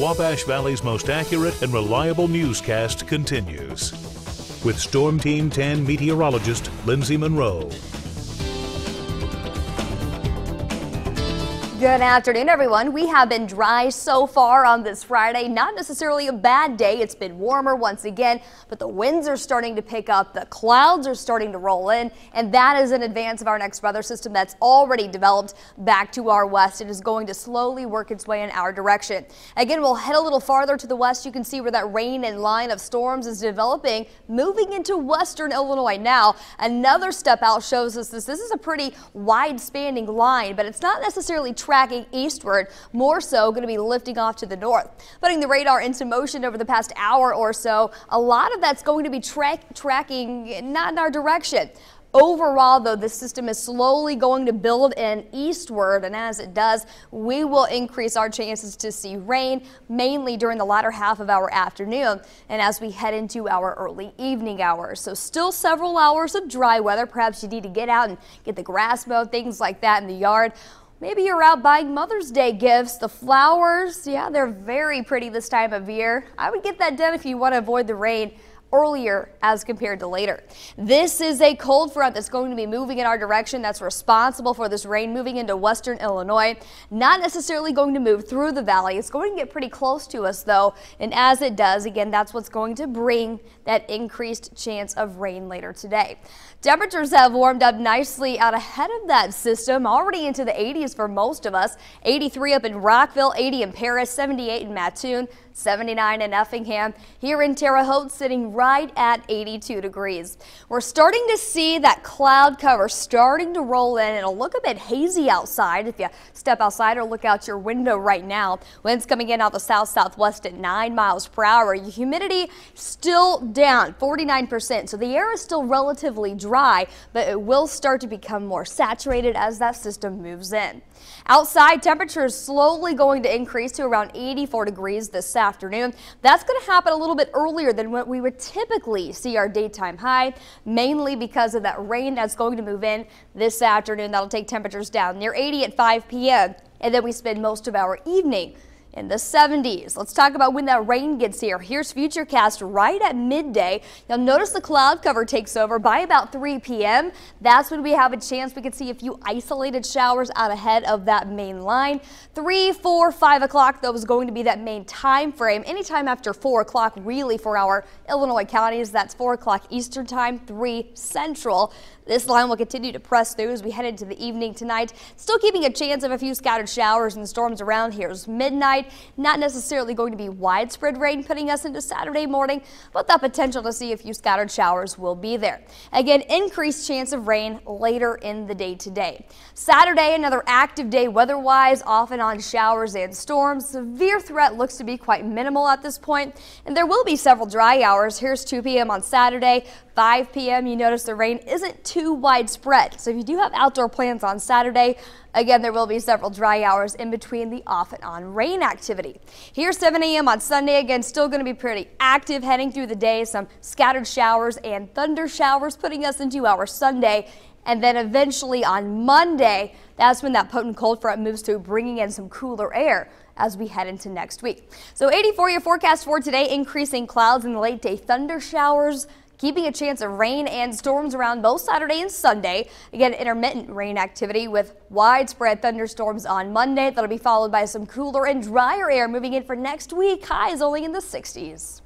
Wabash Valley's most accurate and reliable newscast continues. With Storm Team 10 meteorologist Lindsay Monroe. Good afternoon, everyone. We have been dry so far on this Friday. Not necessarily a bad day. It's been warmer once again, but the winds are starting to pick up. The clouds are starting to roll in, and that is in advance of our next weather system that's already developed back to our west. It is going to slowly work its way in our direction. Again, we'll head a little farther to the west. You can see where that rain and line of storms is developing, moving into western Illinois now. Another step out shows us this is a pretty wide-spanning line, but it's not necessarily tracking eastward, more so going to be lifting off to the north. Putting the radar into motion over the past hour or so, a lot of that's going to be tracking not in our direction. Overall, though, this system is slowly going to build in eastward, and as it does, we will increase our chances to see rain, mainly during the latter half of our afternoon and as we head into our early evening hours. So still several hours of dry weather. Perhaps you need to get out and get the grass mowed, things like that in the yard. Maybe you're out buying Mother's Day gifts. The flowers, yeah, they're very pretty this time of year. I would get that done if you want to avoid the rain earlier as compared to later. This is a cold front that's going to be moving in our direction that's responsible for this rain moving into western Illinois. Not necessarily going to move through the valley. It's going to get pretty close to us though, and as it does, again, that's what's going to bring that increased chance of rain later today. Temperatures have warmed up nicely out ahead of that system, already into the 80s for most of us. 83 up in Rockville, 80 in Paris, 78 in Mattoon, 79 in Effingham. Here in Terre Haute, sitting right at 82 degrees. We're starting to see that cloud cover starting to roll in. It'll look a bit hazy outside if you step outside or look out your window right now. Winds coming in out the south-southwest at 9 miles per hour. Humidity still down 49%, so the air is still relatively dry, but it will start to become more saturated as that system moves in. Outside, temperatures slowly going to increase to around 84 degrees this afternoon. That's going to happen a little bit earlier than what we would typically see our daytime high, mainly because of that rain that's going to move in this afternoon. That'll take temperatures down near 80 at 5 p.m. and then we spend most of our evening in the 70s. Let's talk about when that rain gets here. Here's Futurecast right at midday. Now notice the cloud cover takes over by about 3 p.m. That's when we have a chance we could see a few isolated showers out ahead of that main line. 3, 4, 5 o'clock, though, is going to be that main time frame. Anytime after 4 o'clock, really, for our Illinois counties. That's 4 o'clock Eastern time, 3 Central. This line will continue to press through as we head into the evening tonight. Still keeping a chance of a few scattered showers and storms around. Here's midnight. Not necessarily going to be widespread rain putting us into Saturday morning, but the potential to see a few scattered showers will be there. Again, increased chance of rain later in the day today. Saturday, another active day weather-wise, off and on showers and storms. Severe threat looks to be quite minimal at this point, and there will be several dry hours. Here's 2 p.m. on Saturday. 5 p.m. you notice the rain isn't too widespread. So if you do have outdoor plans on Saturday, again, there will be several dry hours in between the off and on rain activity. Here's 7 a.m. on Sunday. Again, still going to be pretty active heading through the day. Some scattered showers and thunder showers putting us into our Sunday. And then eventually on Monday, that's when that potent cold front moves through, bringing in some cooler air as we head into next week. So 84 your forecast for today, increasing clouds in the late day, thunder showers, keeping a chance of rain and storms around both Saturday and Sunday. Again, intermittent rain activity with widespread thunderstorms on Monday. That'll be followed by some cooler and drier air moving in for next week. Highs only in the 60s.